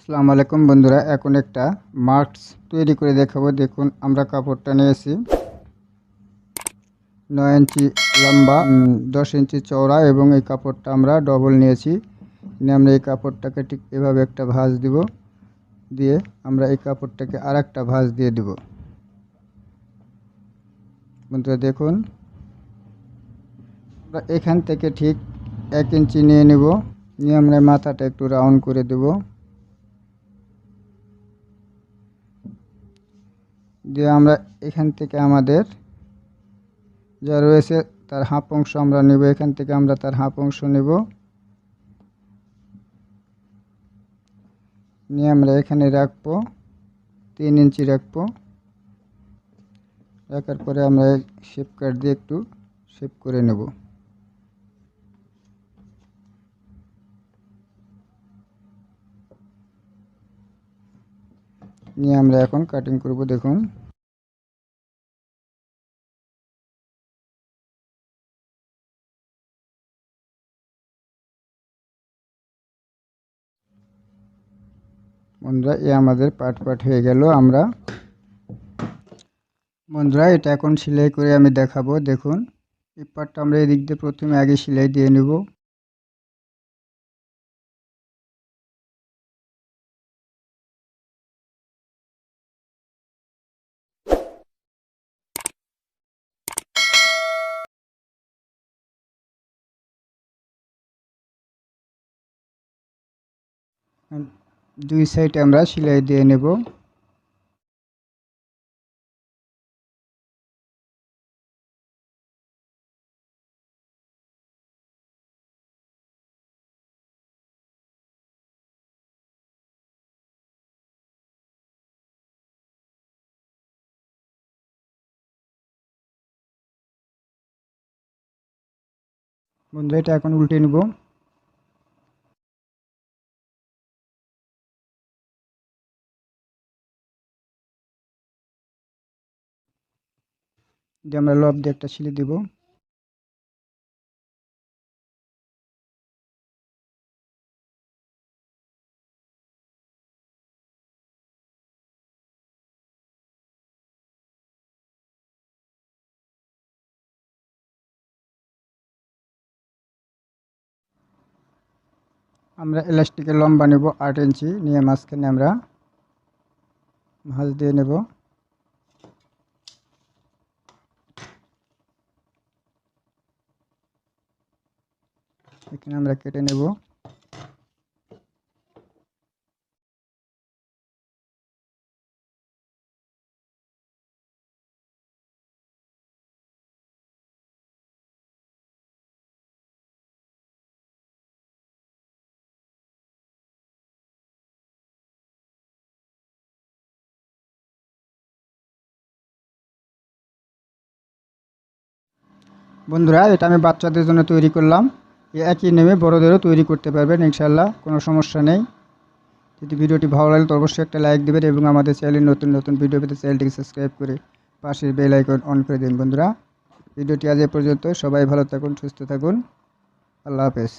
আসসালামু আলাইকুম বন্ধুরা, এখন একটা মাস্ক তৈরি করে দেখাবো। দেখুন, আমরা কাপড়টা নিয়েছি 9 ইঞ্চি লম্বা, 10 ইঞ্চি চওড়া এবং এই কাপড়টা আমরা ডবল নিয়েছি। নিয়ে আমরা এই কাপড়টাকে ঠিক এভাবে একটা ভাঁজ দিব, দিয়ে আমরা এই কাপড়টাকে আর একটা ভাঁজ দিয়ে দিব। বন্ধুরা দেখুন, আমরা এখান থেকে ঠিক 1 ইঞ্চি নিয়ে নেব, নিয়ে আমরা মাথাটা একটু রাউন্ড করে দেব, দিয়ে আমরা এখান থেকে আমাদের যা রয়েছে তার হাফ অংশ আমরা নেব। এখান থেকে আমরা তার হাফ অংশ নেব, নিয়ে আমরা এখানে রাখবো 3 ইঞ্চি রাখবো। রাখার পরে আমরা শেপ কাট দিয়ে একটু শেপ করে নেব। নিয়ে আমরা এখন কাটিং করব। দেখুন, বন্ধুরা আমাদের পাট হয়ে গেল। বন্ধুরা এটা এখন সেলাই করে আমি দেখাবো। দেখুন, এই পাটটা আমরা এদিক দিয়ে প্রথমে আগে সেলাই দিয়ে নেব। দুই সাইডে আমরা সেলাই দিয়ে নেব। বন্ধুরা এটা এখন উল্টে নেব। দিয়ে আমরা লব দিয়ে একটা সেলাই দেব। আমরা এলাস্টিকের লম্বা নেব 8 ইঞ্চি, নিয়ে মাঝখানে আমরা ভাঁজ দিয়ে নেব। এখানে আমরা কেটে নেব। বন্ধুরা এটা আমি বাচ্চাদের জন্য তৈরি করলাম। একই নেমে বড়দেরও তৈরি করতে পারবেন ইনশাল্লাহ, কোনো সমস্যা নেই। যদি ভিডিওটি ভালো লাগে তো অবশ্যই একটা লাইক দেবেন এবং আমাদের চ্যানেলে নতুন নতুন ভিডিও পেতে চ্যানেলটিকে সাবস্ক্রাইব করে পাশের বেল আইকন অন করে দিন। বন্ধুরা ভিডিওটি আজ এ পর্যন্ত। সবাই ভালো থাকুন, সুস্থ থাকুন। আল্লাহ হাফেজ।